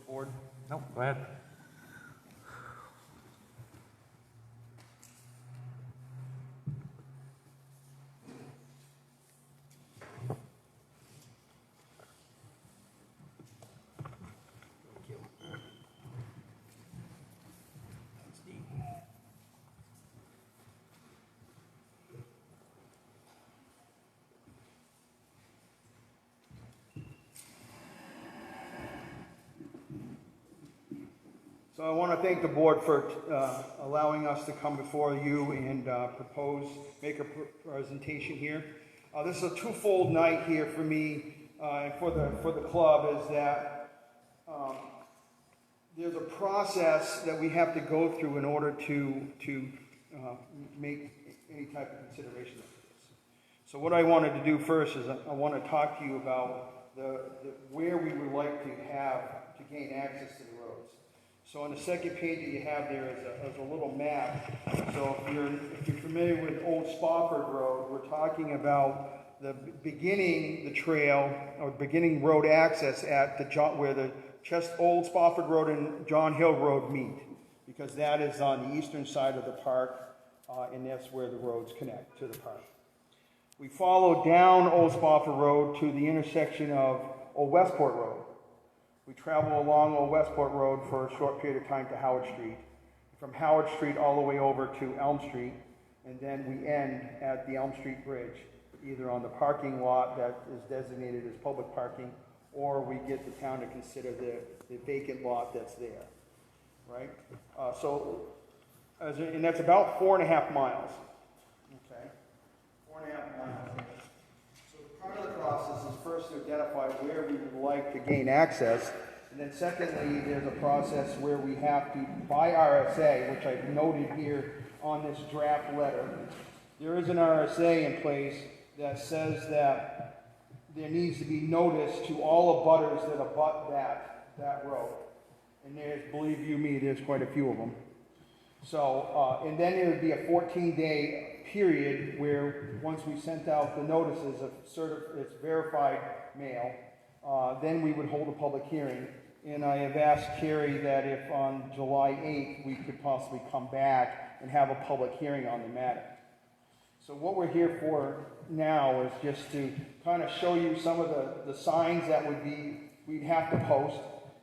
Board? No, go ahead. So I want to thank the board for allowing us to come before you and make a presentation here. This is a twofold night here for me and for the club, is that there's a process that we have to go through in order to make any type of consideration of this. So what I wanted to do first is I want to talk to you about where we would like to have to gain access to the roads. So on the second page that you have there is a little map. So if you're familiar with Old Spofford Road, we're talking about the trail or beginning road access at where the Old Spofford Road and John Hill Road meet, because that is on the eastern side of the park, and that's where the roads connect to the park. We follow down Old Spofford Road to the intersection of Old Westport Road. We travel along Old Westport Road for a short period of time to Howard Street. From Howard Street all the way over to Elm Street, and then we end at the Elm Street Bridge, either on the parking lot that is designated as public parking, or we get the town to consider the vacant lot that's there, right? And that's about 4.5 miles, okay? 4.5 miles. Part of the process is first to identify where we would like to gain access, and then secondly, there's a process where we have to, by RSA, which I've noted here on this draft letter, there is an RSA in place that says that there needs to be notice to all abutters that abut that road. And there's, believe you me, there's quite a few of them. So, and then there would be a 14-day period where once we sent out the notices of it's verified mail, then we would hold a public hearing. And I have asked Carrie that if on July 8th we could possibly come back and have a public hearing on the matter. So what we're here for now is just to kind of show you some of the signs that we'd have to post.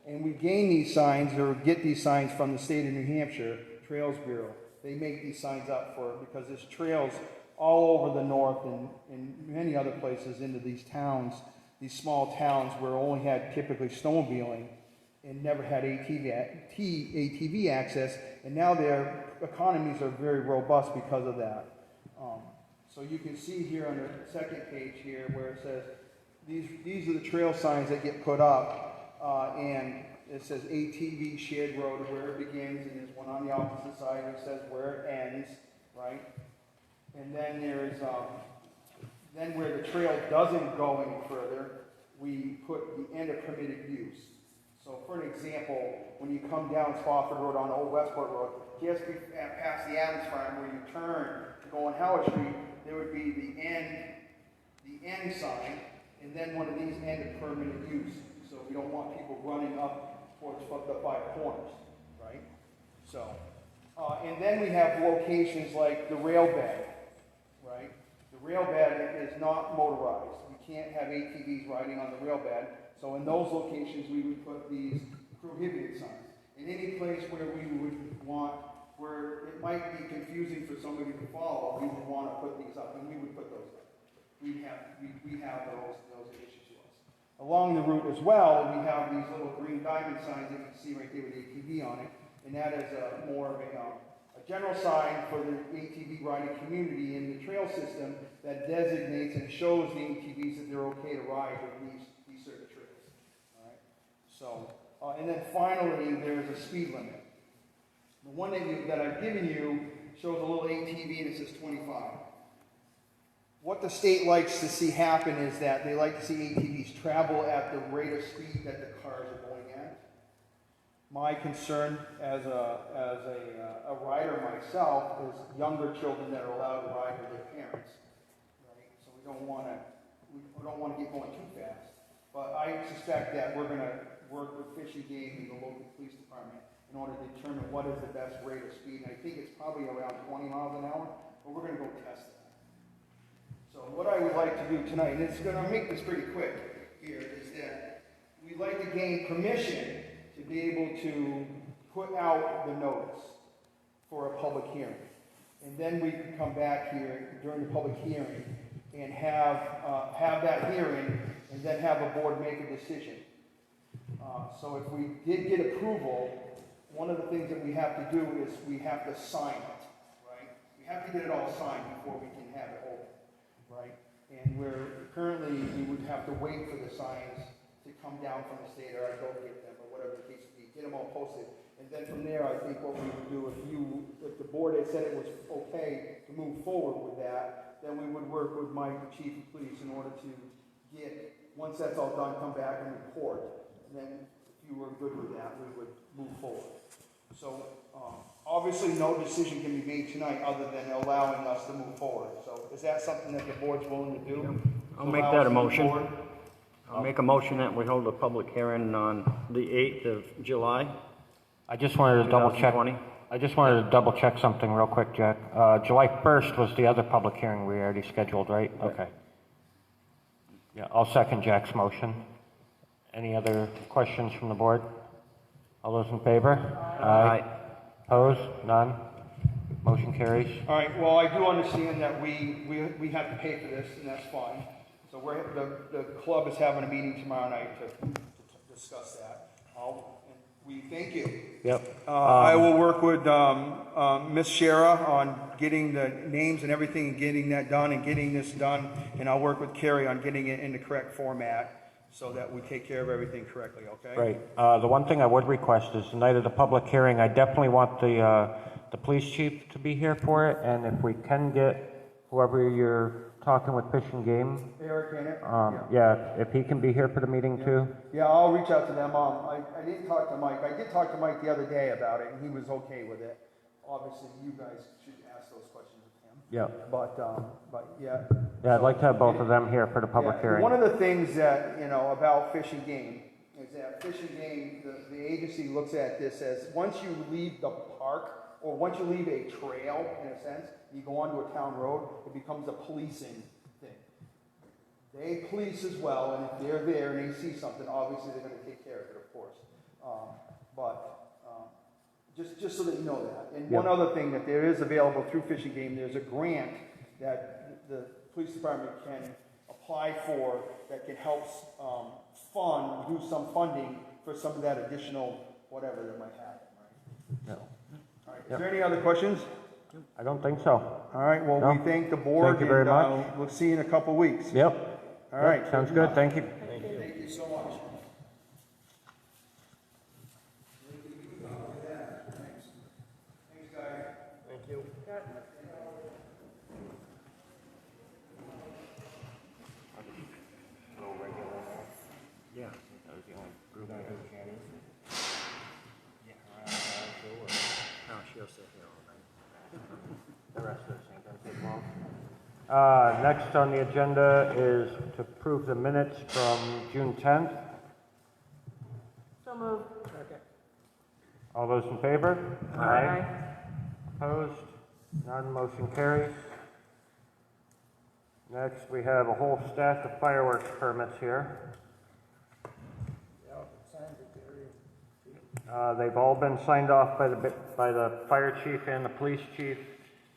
And we gain these signs or get these signs from the state of New Hampshire Trails Bureau. They make these signs up because there's trails all over the north and many other places into these towns, these small towns where only had typically snowmobiling and never had ATV access, and now their economies are very robust because of that. So you can see here on the second page here where it says these are the trail signs that get put up, and it says ATV shared road where it begins, and there's one on the opposite side that says where it ends, right? And then there's, then where the trail doesn't go any further, we put the end of permitted use. So for an example, when you come down Spofford Road on Old Westport Road, just past the Adams Farm where you turn to go on Howard Street, there would be the end sign, and then one of these end of permitted use. So we don't want people running up towards the 5 corners, right? So, and then we have locations like the rail bed, right? The rail bed is not motorized. You can't have ATVs riding on the rail bed. So in those locations, we would put these prohibited signs. In any place where we would want, where it might be confusing for somebody to follow, we would want to put these up, and we would put those up. We have those issues to us. Along the route as well, we have these little green diamond signs that you can see right there with ATV on it, and that is more of a general sign for the ATV riding community in the trail system that designates and shows the ATVs that they're okay to ride with these certain trails. All right. So, and then finally, there's a speed limit. The one that I've given you shows a little ATV and it says 25. What the state likes to see happen is that they like to see ATVs travel at the rate of speed that the cars are going at. My concern as a rider myself is younger children that are allowed to ride with their parents. Right? So we don't want to get going too fast. But I suspect that we're going to work with Fish Fish and Game and the local police department in order to determine what is the best rate of speed. And I think it's probably around 20 miles an hour, but we're gonna go test that. So what I would like to do tonight, and it's gonna make this pretty quick here, is that we'd like to gain permission to be able to put out the notice for a public hearing. And then we can come back here during the public hearing and have that hearing and then have a board make a decision. So if we did get approval, one of the things that we have to do is we have to sign it, right? We have to get it all signed before we can have it open, right? And currently, we would have to wait for the signs to come down from the state, or I'd go get them, or whatever the case may be, get them all posted. And then from there, I think what we would do, if the board had said it was okay to move forward with that, then we would work with Mike, the chief of police, in order to get, once that's all done, come back and report. And then if you were good with that, we would move forward. So obviously no decision can be made tonight other than allowing us to move forward. So is that something that the board's willing to do? I'll make that a motion. I'll make a motion that we hold a public hearing on the 8th of July. I just wanted to double check. 2020. I just wanted to double check something real quick, Jack. July 1st was the other public hearing we already scheduled, right? Okay. Yeah, I'll second Jack's motion. Any other questions from the board? All those in favor? Aye. Opposed? None? Motion carries. All right, well, I do understand that we have to pay for this, and that's fine. So the club is having a meeting tomorrow night to discuss that. We thank you. Yep. I will work with Ms. Shara on getting the names and everything and getting that done and getting this done. And I'll work with Carrie on getting it in the correct format so that we take care of everything correctly, okay? Great. The one thing I would request is the night of the public hearing, I definitely want the police chief to be here for it. And if we can get whoever you're talking with Fish and Game, Eric, can it? yeah, if he can be here for the meeting too. Yeah, I'll reach out to them. I didn't talk to Mike. I did talk to Mike the other day about it, and he was okay with it. Obviously, you guys should ask those questions of him. Yeah. But yeah. Yeah, I'd like to have both of them here for the public hearing. One of the things that, about Fish and Game is that Fish and Game, the agency looks at this as once you leave the park, or once you leave a trail, in a sense, you go onto a town road, it becomes a policing thing. They police as well, and if they're there and they see something, obviously they're going to take care of it, of course. Just so that you know that. And one other thing that there is available through Fish and Game, there's a grant that the police department can apply for that can help do some funding for some of that additional whatever that might happen, right? Yeah. All right. Is there any other questions? I don't think so. All right, well, No. we thank the board. Thank you very much. We'll see you in a couple weeks. Yep. All right. Sounds good. Thank you. Thank you so much. Thanks, guys. Thank you. Yeah, that was the only group I had. Yeah, sure. No, she'll sit here all night. The rest of this ain't gonna take long. Next on the agenda is to approve the minutes from June 10th. So moved. All those in favor? Aye. Opposed? None. Motion carries. Next, we have a whole stack of fireworks permits here. They've all been signed off by the fire chief and the police chief.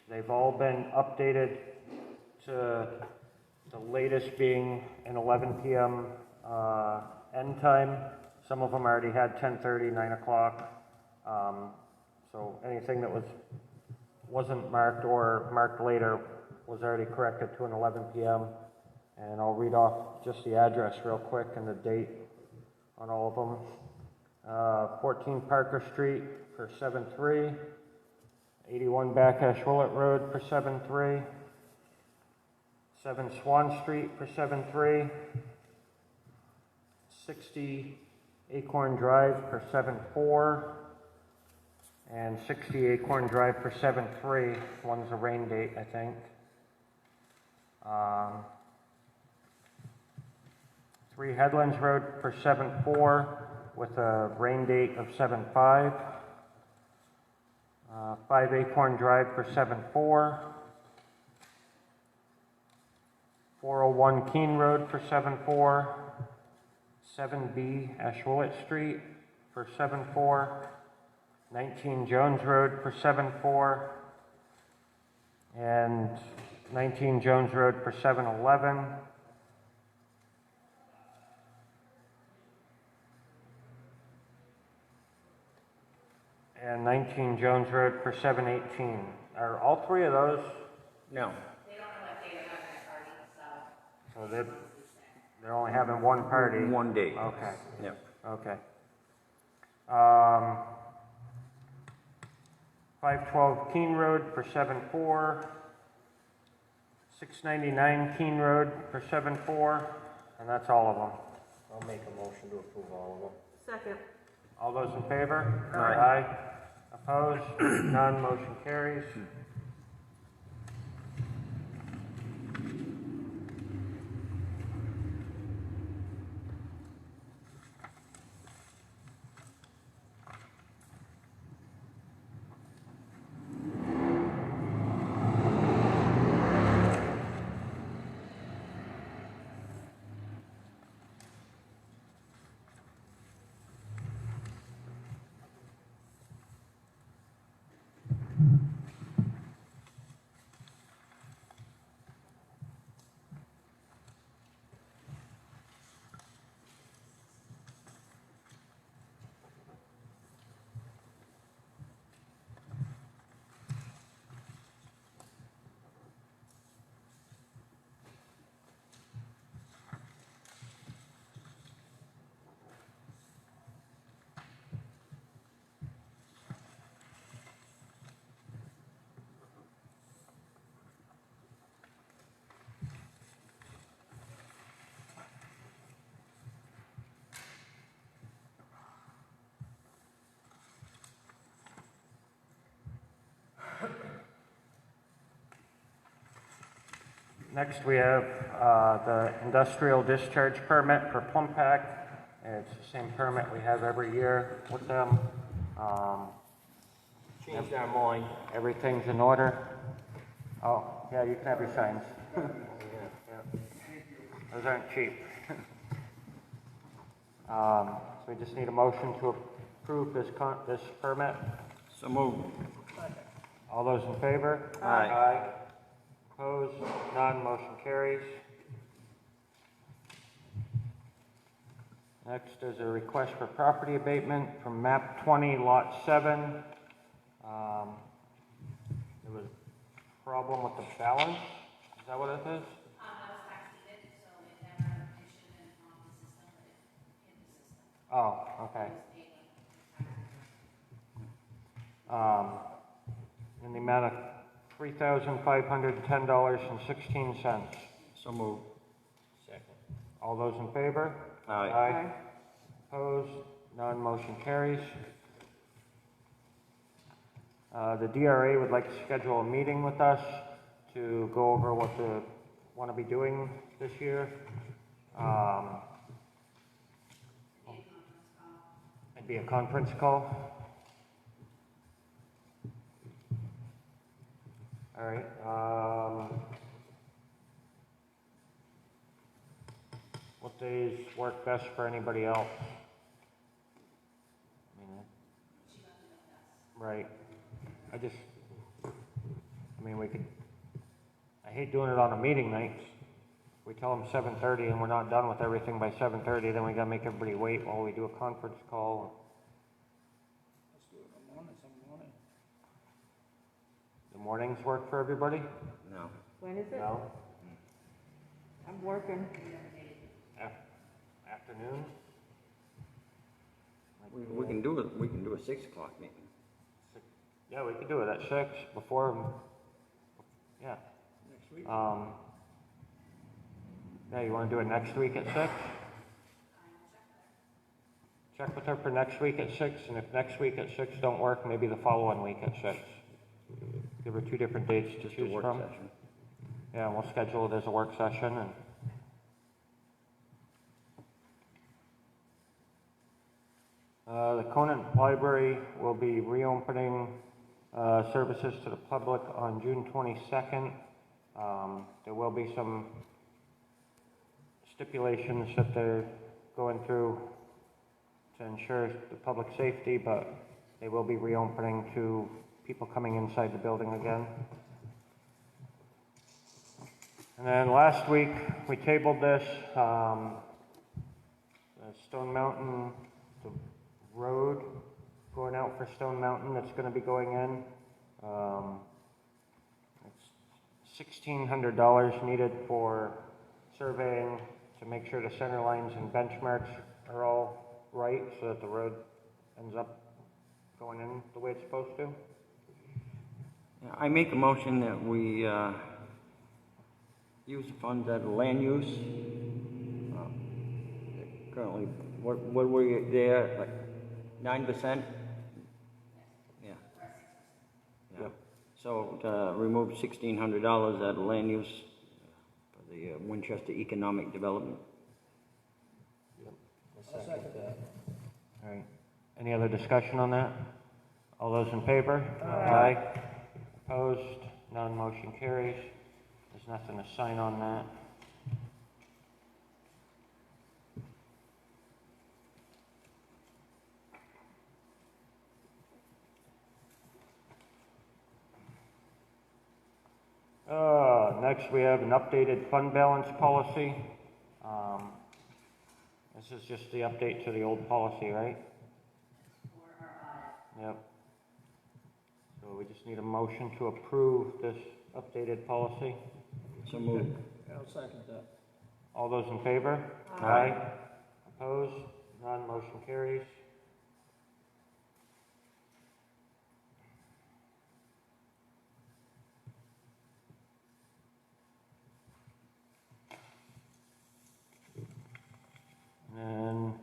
They've all been updated to the latest being an 11 p.m. End time. Some of them already had 10:30, 9 o'clock. So anything that wasn't marked or marked later was already corrected to an 11 p.m. And I'll read off just the address real quick and the date on all of them. 14 Parker Street for 7-3, 81 Backash Willett Road for 7-3, 7 Swan Street for 7-3, 60 Acorn Drive for 7-4, and 60 Acorn Drive for 7-3. One's a rain date, I think. 3 Headlands Road for 7-4, with a rain date of 7/5. 5 Acorn Drive for 7/4. 401 Keene Road for 7/4. 7B Ashwillet Street for 7/4. 19 Jones Road for 7/4. And 19 Jones Road for 7/11. And 19 Jones Road for 7/18. Are all three of those, No. so they're only having one party? One day. Okay, Yep. okay. 512 Keene Road for 7/4. 699 Keene Road for 7/4, and that's all of them. I'll make a motion to approve all of them. Second. All those in favor? Aye. Opposed? None, motion carries. Next, we have the industrial discharge permit for Plumpack. It's the same permit we have every year with them. Changed our mind. Everything's in order. Oh, yeah, you can have your signs. Those aren't cheap. So we just need a motion to approve this permit. So moved. All those in favor? Aye. Opposed? None, motion carries. Next is a request for property abatement from map 20, lot 7. There was a problem with the balance, is that what it is? That was backdated, so it never, it should have been off the system, but it hit the system. Oh, okay. In the amount of $3,510.16. So moved. Second. All those in favor? Aye. Opposed? None, motion carries. The DRA would like to schedule a meeting with us to go over what they want to be doing this year. It'd be a conference call. All right. What days work best for anybody else? Right. We could, I hate doing it on a meeting night. We tell them 7:30 and we're not done with everything by 7:30, then we gotta make everybody wait while we do a conference call. Let's do it in the morning, some morning. The mornings work for everybody? No. When is it? No? I'm working. Afternoon? We can do it, we can do a 6 o'clock meeting. Yeah, we could do it at 6 before, yeah. Next week? Yeah, you wanna do it next week at 6? Check with her for next week at 6, and if next week at 6 don't work, maybe the following week at 6. Give her 2 different dates to Just a choose work from. session. Yeah, and we'll schedule it as a work session, and The Conant Library will be reopening services to the public on June 22nd. There will be some stipulations that they're going through to ensure the public safety, but they will be reopening to people coming inside the building again. And then last week, we tabled this, Stone Mountain, the road going out for Stone Mountain that's gonna be going in. It's $1,600 needed for surveying to make sure the center lines and benchmarks are all right so that the road ends up going in the way it's supposed to. I make a motion that we use the funds at land use. Currently, what were you there, like 9%? Yeah. Yeah. So to remove $1,600 out of land use for the Winchester Economic Development. I'll second that. All right. Any other discussion on that? All those in favor? Aye. Opposed? None. Motion carries. There's nothing to sign on that. Next, we have an updated fund balance policy. This is just the update to the old policy, right? Yep. So we just need a motion to approve this updated policy. So moved. I'll second that. All those in favor? Aye. Opposed? None. Motion carries. And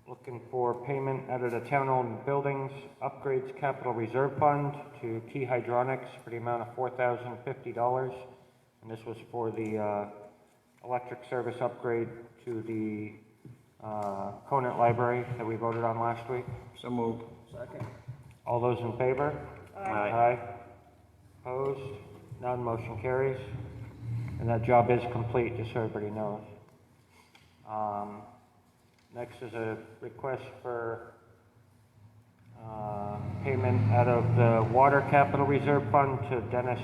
looking for payment out of the town-owned buildings upgrades capital reserve fund to Key Hydronics for the amount of $4,050. And this was for the electric service upgrade to the Conant Library that we voted on last week. So moved. Second. All those in favor? Aye. Opposed? None. Motion carries. And that job is complete, just so everybody knows. Next is a request for payment out of the Water Capital Reserve Fund to Dennis,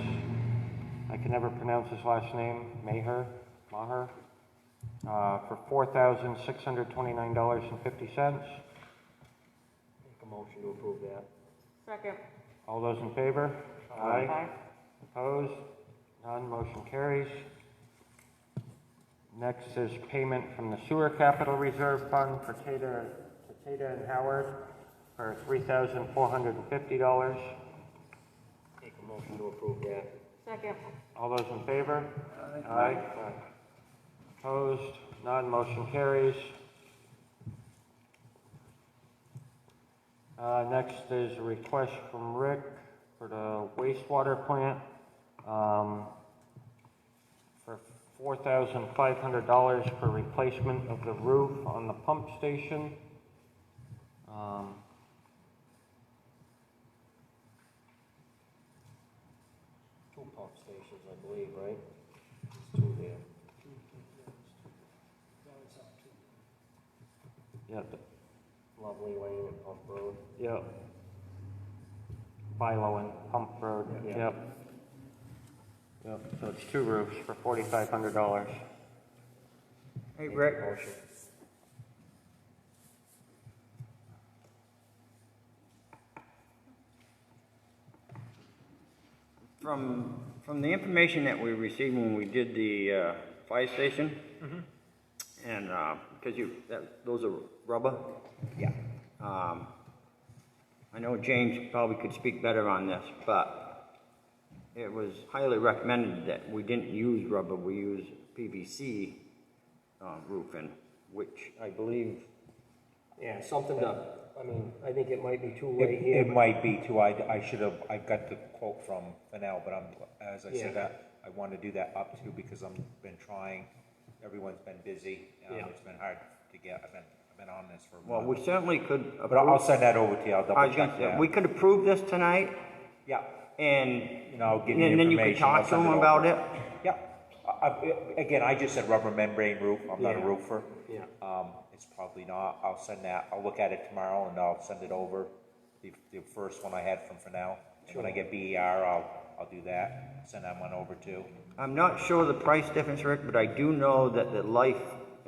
I can never pronounce his last name, Maher, for $4,629.50. Make a motion to approve that. Second. All those in favor? Aye. Opposed? None. Motion carries. Next is payment from the Sewer Capital Reserve Fund for Tata and Howard for $3,450. Make a motion to approve that. Second. All those in favor? Aye. Opposed? None. Motion carries. Next is a request from Rick for the wastewater plant for $4,500 for replacement of the roof on the pump station. Two pump stations, I believe, right? There's two there. Yeah, Lovely Lane and Pump Road. yep. Bilo and Pump Road, Yeah. yep. Yep, so it's two roofs for $4,500. Hey, Make a Rick, motion. from the information that we received when we did the fire station, and because those are rubber. Yeah. I know James probably could speak better on this, but it was highly recommended that we didn't use rubber, we use PVC roofing, which I believe. Yeah, something to, I mean, I think it might be too late here. It might be too, I should have, I got the quote from Fennell, but as I said, Yeah. I want to do that up to, because I've been trying, everyone's been busy, Yeah. it's been hard to get, I've been on this for a Well, month. we certainly could But I'll approve, send that over to you, I'll I double was gonna check say, that. we could approve this tonight, Yeah, and, you know, give me and then you information. could talk I'll to send them over. about it. Yeah, again, I just said rubber membrane roof, I'm not a Yeah. roofer. Yeah. It's probably not, I'll send that, I'll look at it tomorrow and I'll send it over, the first one I had from Fennell. And when I get BER, I'll do that, send that one over too. I'm not sure the price difference, Rick, but I do know that the life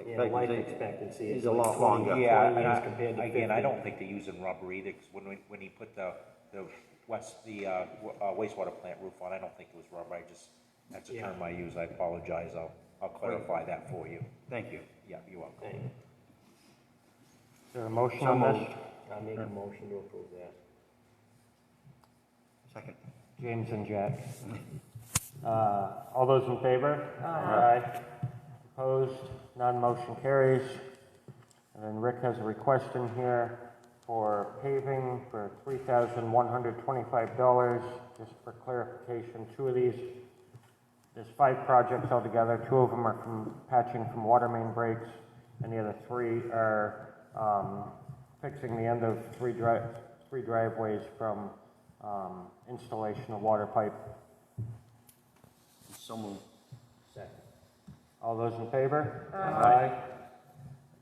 Yeah, life expectancy is is a like lot 20 longer. Yeah, 20 and years compared to again, I 50. don't think they're using rubber either, because when he put the wastewater plant roof on, I don't think it was rubber, that's a term I use, I apologize, I'll clarify that for you. Thank you. Yeah, you're welcome. Thank you. Is there a motion So on this? moved. I'll make a motion to approve that. Second. James and Jack. All those in favor? Aye. Opposed? None motion carries. And then Rick has a request in here for paving for $3,125. Just for clarification, two of these, there's 5 projects altogether. 2 of them are from patching from water main breaks, and the other 3 are fixing the end of 3 driveways from installation of water pipe. So moved. Second. All those in favor? Aye.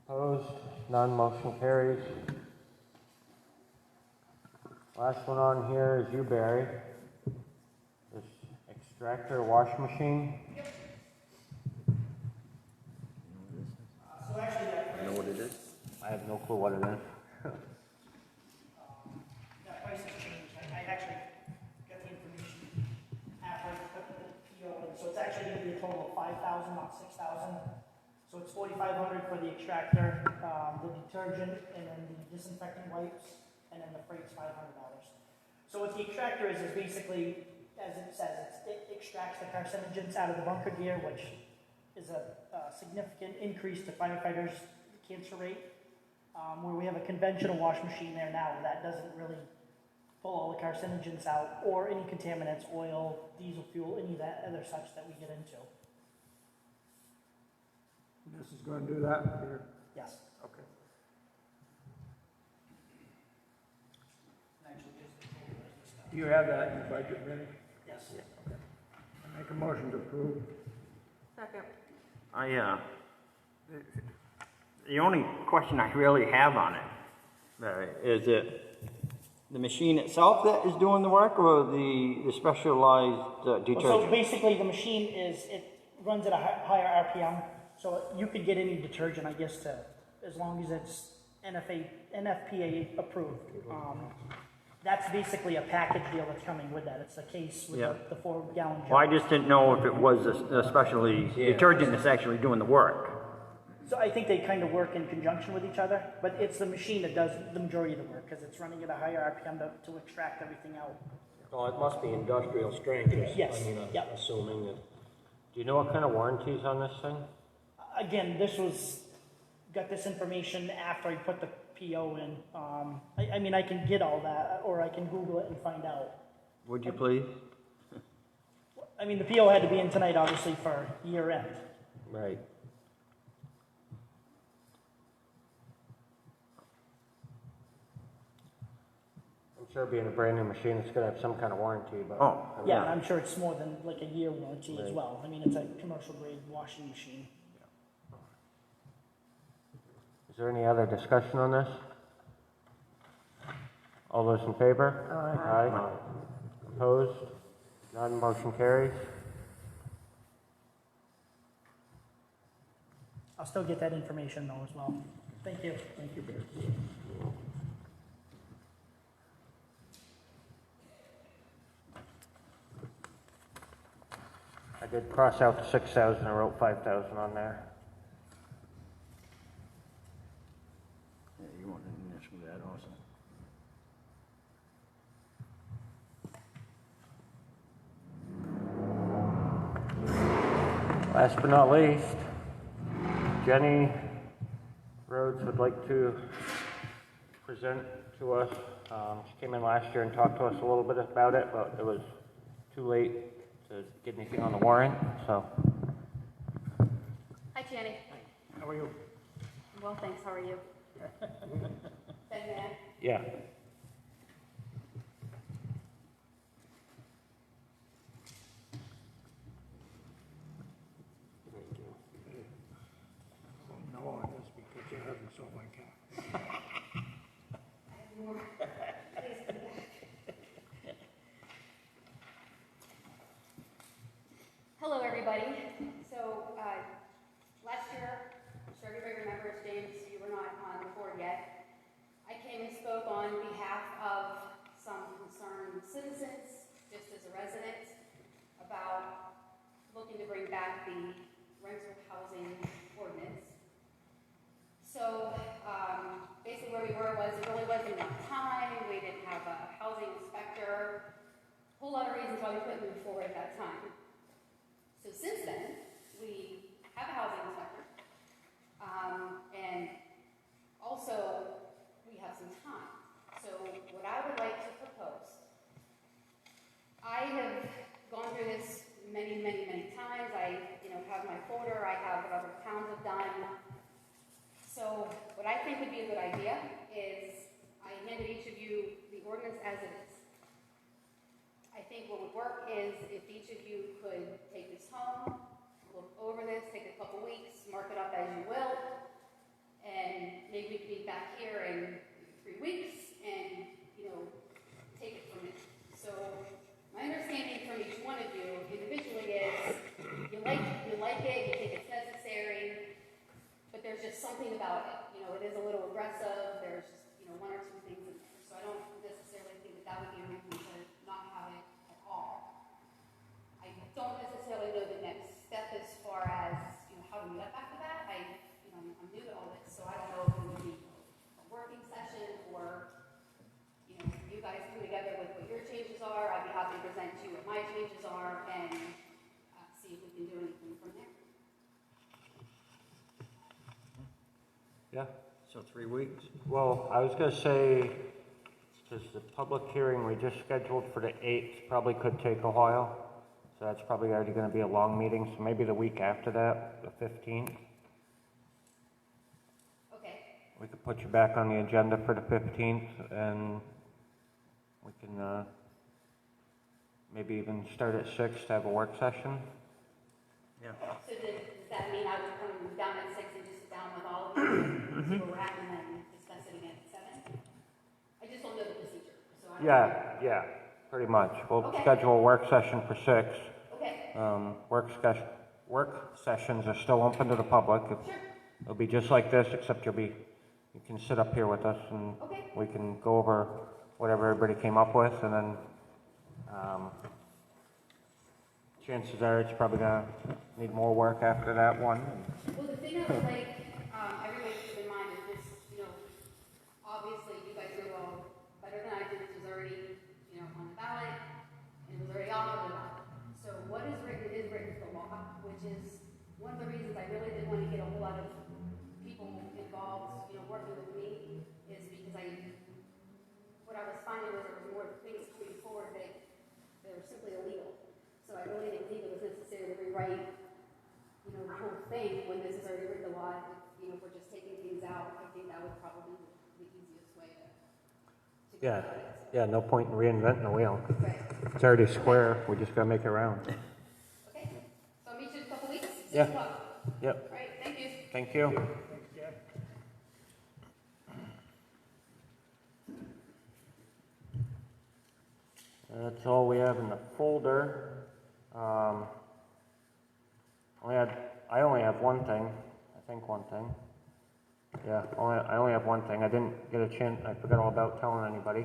Opposed? None, motion carries. Last one on here is you, Barry. This extractor wash machine. You know what it is? I have no clue what it is. That price has changed. I actually got the information after I put the PO in, so it's actually gonna be a total of 5,000, not 6,000. So it's 4,500 for the extractor, the detergent, and then the disinfecting wipes, and then the freight's $500. So what the extractor is basically, as it says, it extracts the carcinogens out of the bunker gear, which is a significant increase to firefighters' cancer rate. Where we have a conventional wash machine there now that doesn't really pull all the carcinogens out or any contaminants, oil, diesel fuel, any of that other such that we get into. This is going to do that here. Yes. Okay. And actually just the total is this stuff. Do you have that in your budget, Vinnie? Yes. I make a motion to approve. Second. The only question I really have on it, is it the machine itself that is doing the work, or the specialized So detergent? basically the machine it runs at a higher RPM, so you could get any detergent, I guess, as long as it's NFPA approved. That's basically a package deal that's coming with that. It's a case with Yeah. the 4-gallon jug. Well, I just didn't know if it was a specially detergent that's actually doing the work. So I think they kind of work in conjunction with each other, but it's the machine that does the majority of the work because it's running at a higher RPM to extract everything out. Oh, it must be industrial strength. Yes, I mean, yep. assuming that. Do you know what kind of warranties on this thing? Again, got this information after I put the PO in. I mean, I can get all that, or I can Google it and find out. Would you please? I mean, the PO had to be in tonight, obviously, for year end. Right. I'm sure being a brand new machine, it's gonna have some kind of warranty, but. Oh, Yeah, and I'm sure it's more than like a year warranty as well. I mean, it's a commercial grade washing machine. Is there any other discussion on this? All those in favor? Aye. Opposed? None, motion carries. I'll still get that information though as well. Thank you. Thank you, Barry. I did cross out the 6,000, I wrote 5,000 on there. Yeah, you want to initial that also. Last but not least, Jenny Rhodes would like to present to us. She came in last year and talked to us a little bit about it, but it was too late to get anything on the warrant, so. Hi, Jenny. How are you? Well, thanks. How are you? Then that, Yeah. No on this because you haven't sold my car. hello, everybody. So, last year, I'm sure everybody remembers, James, you were not on the board yet. I came and spoke on behalf of some concerned citizens, just as a resident, about looking to bring back the rental housing ordinance. So, basically where we were was there really wasn't enough time, we didn't have a housing inspector, a whole lot of reasons why we couldn't move forward at that time. So since then, we have a housing inspector, and also we have some time. So what I would like to propose, I have gone through this many, many, many times. I, have my folder, I have what other towns have done. So what I think would be a good idea is I handed each of you the ordinance as it is. I think what would work is if each of you could take this home, look over this, take a couple weeks, mark it up as you will, and maybe we could be back here in 3 weeks and, take it from there. So my understanding from each one of you individually is you like it, you think it's necessary, but there's just something about it. It is a little aggressive, there's just, 1 or 2 things in there. So I don't necessarily think that would be a reason to not have it at all. I don't necessarily know the next step as far as, how to meet up after that. I'm new to all this, so I don't know if it would be a working session or, you guys come together with what your changes are. I'd be happy to present to you what my changes are and see if we can do anything from there. Yeah. So 3 weeks? Well, I was gonna say, because the public hearing we just scheduled for the 8th probably could take a while. So that's probably already gonna be a long meeting, so maybe the week after that, the 15th. Okay. We could put you back on the agenda for the 15th, and we can, maybe even start at 6 to have a work session. Yeah. So does that mean I would come down at 6 and just sit down with all of you, see where we're at, and then discuss it again at 7? I just don't know the procedure, so I don't know. Yeah, pretty much. We'll Okay. schedule a work session for 6. Okay, Work sessions are still open to the public. sure. It'll be just like this, except you can sit up here with us and Okay. we can go over whatever everybody came up with, and then, chances are it's probably gonna need more work after that one. Well, the thing I would like everybody to keep in mind is this, obviously you guys know all better than I do, this was already, on the ballot, and it was already off of the ballot. So what is written for law, which is one of the reasons I really did want to get a whole lot of people involved, working with me, is because what I was finding was there were more things coming forward that they were simply illegal. So I really didn't think it was necessary to rewrite, the whole thing when this is already written a lot. If we're just taking things out, I think that would probably be the easiest way to go Yeah, about it. yeah, no point in reinventing the wheel. Right. It's already square, we just gotta make it round. Okay. So I'll meet you in a couple weeks. 6 Yeah. o'clock. Yep, All right. Thank you. thank you. That's all we have in the folder. I only have one thing, one thing. Yeah, I only have one thing. I didn't get a chance, I forgot all about telling anybody.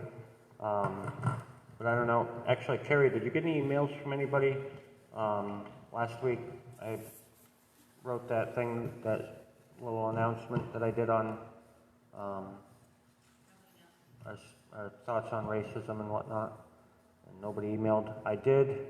But I don't know, actually, Carrie, did you get any emails from anybody? Last week, I wrote that thing, that little announcement that I did on, our thoughts on racism and whatnot. And nobody emailed. I did